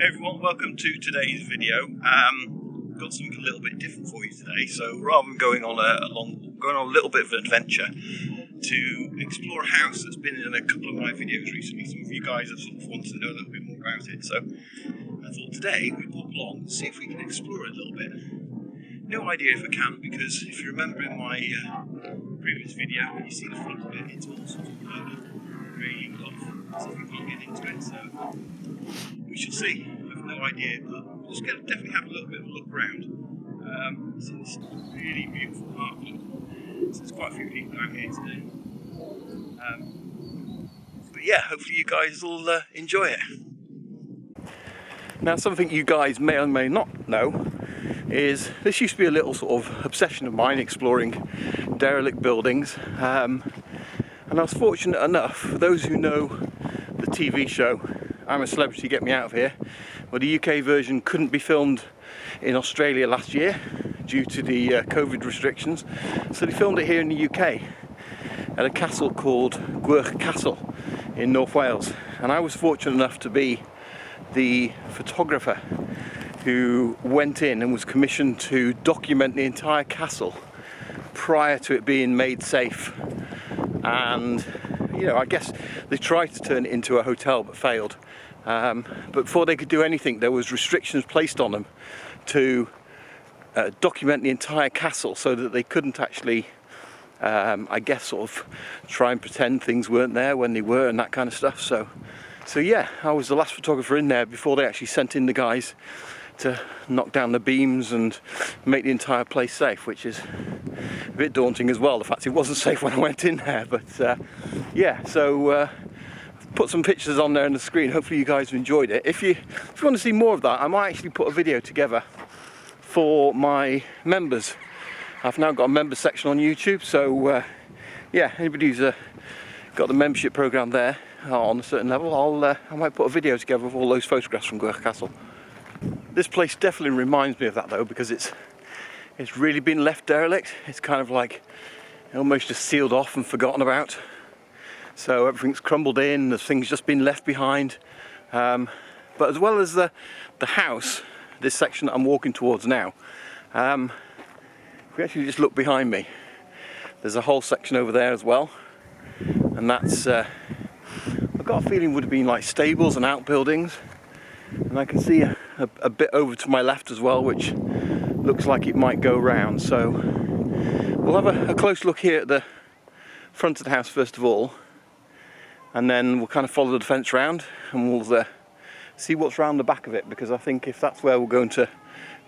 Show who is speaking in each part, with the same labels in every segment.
Speaker 1: Hey everyone, welcome to today's video. Got something a little bit different for you today. So rather than going on a little bit of an adventure to explore a house that's been in a couple of my videos recently, some of you guys have sort of wanted to know a little bit more about it. So I thought today we'd pop along and see if we can explore it a little bit. No idea if I can, because if you remember in my previous video, when you see the front of it, it's all sort of railed off, so we can't get into it. So we shall see. I have no idea, but we're just going to definitely have a little bit of a look around. It's in this really beautiful park. So there's quite a few people out here today. But yeah, hopefully you guys will enjoy it. Now, something you guys may or may not know is this used to be a little sort of obsession of mine, exploring derelict buildings. And I was fortunate enough, for those who know the TV show I'm a Celebrity, Get Me Out of Here, well, the UK version couldn't be filmed in Australia last year due to the COVID restrictions, so they filmed it here in the UK at a castle called Gwerch Castle in North Wales. And I was fortunate enough to be the photographer who went in and was commissioned to document the entire castle prior to it being made safe. And you know, I guess they tried to turn it into a hotel but failed. But before they could do anything, there was restrictions placed on them to document the entire castle, so that they couldn't actually, I guess, sort of try and pretend things weren't there when they were and that kind of stuff. So yeah, I was the last photographer in there before they actually sent in the guys to knock down the beams and make the entire place safe, which is a bit daunting as well, the fact it wasn't safe when I went in there. But yeah, so put some pictures on there on the screen. Hopefully you guys have enjoyed it. If you want to see more of that, I might actually put a video together for my members. I've now got a member section on YouTube, so yeah, anybody who's got the membership program there on a certain level, I might put a video together of all those photographs from Gwerch Castle. This place definitely reminds me of that though, because it's really been left derelict. It's kind of like almost just sealed off and forgotten about. So everything's crumbled in, the things just been left behind. But as well as the house, this section that I'm walking towards now, if we actually just look behind me, there's a whole section over there as well. And that's, I've got a feeling would have been like stables and outbuildings. And I can see a bit over to my left as well, which looks like it might go round. So we'll have a close look here at the front of the house first of all, and then we'll kind of follow the fence round and we'll see what's round the back of it, because I think if that's where we're going to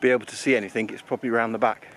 Speaker 1: be able to see anything, it's probably round the back.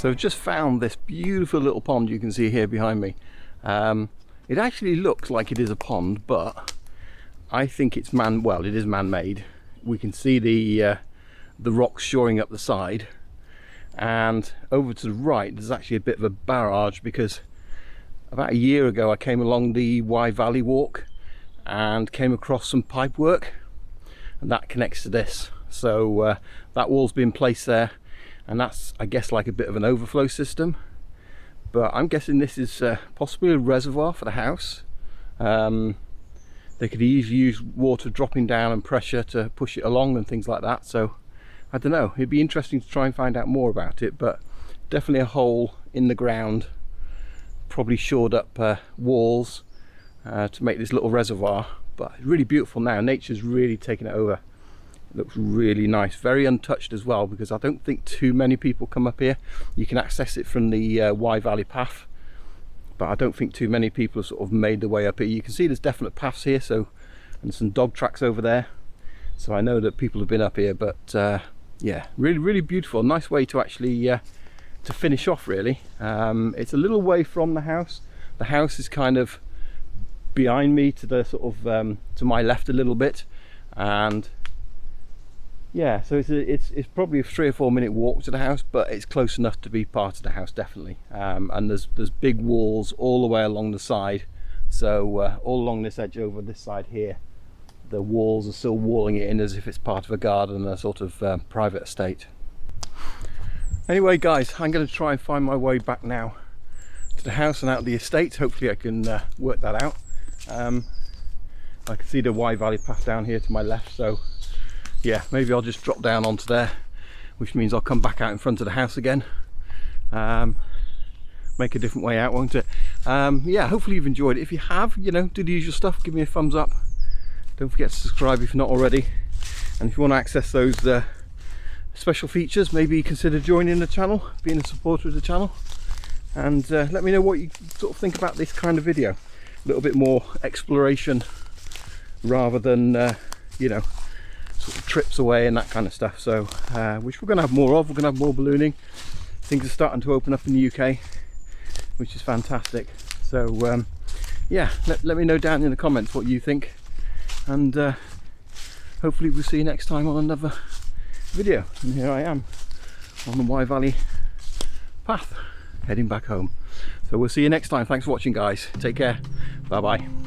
Speaker 1: So just found this beautiful little pond you can see here behind me. It actually looks like it is a pond, but I think it's well, it is man-made. We can see the rocks shoring up the side, and over to the right there's actually a bit of a barrage, because about a year ago I came along the Wye Valley walk and came across some pipe work, and that connects to this. So that wall's been placed there, and that's, I guess, like a bit of an overflow system. But I'm guessing this is possibly a reservoir for the house. They could easily use water dropping down and pressure to push it along and things like that. So I don't know, it'd be interesting to try and find out more about it, but definitely a hole in the ground, probably shored up walls to make this little reservoir. But it's really beautiful now. Nature's really taken it over. It looks really nice, very untouched as well, because I don't think too many people come up here. You can access it from the Wye Valley path, but I don't think too many people have sort of made their way up here. You can see there's definite paths here, so, and some dog tracks over there, so I know that people have been up here. But yeah, really beautiful, nice way to actually to finish off, really. It's a little way from the house. The house is kind of behind me, to the sort of to my left a little bit, and yeah, so it's probably a 3 or 4 minute walk to the house, but it's close enough to be part of the house, definitely. And there's big walls all the way along the side, so all along this edge over this side here, the walls are still walling it in as if it's part of a garden, a sort of private estate. Anyway guys, I'm going to try and find my way back now to the house and out of the estate. Hopefully I can work that out. I can see the Wye Valley path down here to my left, so yeah, maybe I'll just drop down onto there, which means I'll come back out in front of the house again. Make a different way out, won't it? Yeah, hopefully you've enjoyed it. If you have, you know, do the usual stuff, give me a thumbs up. Don't forget to subscribe if you're not already. And if you want to access those special features, maybe consider joining the channel, being a supporter of the channel. And let me know what you sort of think about this kind of video. A little bit more exploration rather than, you know, sort of trips away and that kind of stuff. So which we're going to have more of. We're going to have more ballooning. Things are starting to open up in the UK, which is fantastic. So yeah, let me know down in the comments what you think, and hopefully we'll see you next time on another video. And here I am on the Wye Valley path heading back home. So we'll see you next time. Thanks for watching guys, take care, bye bye.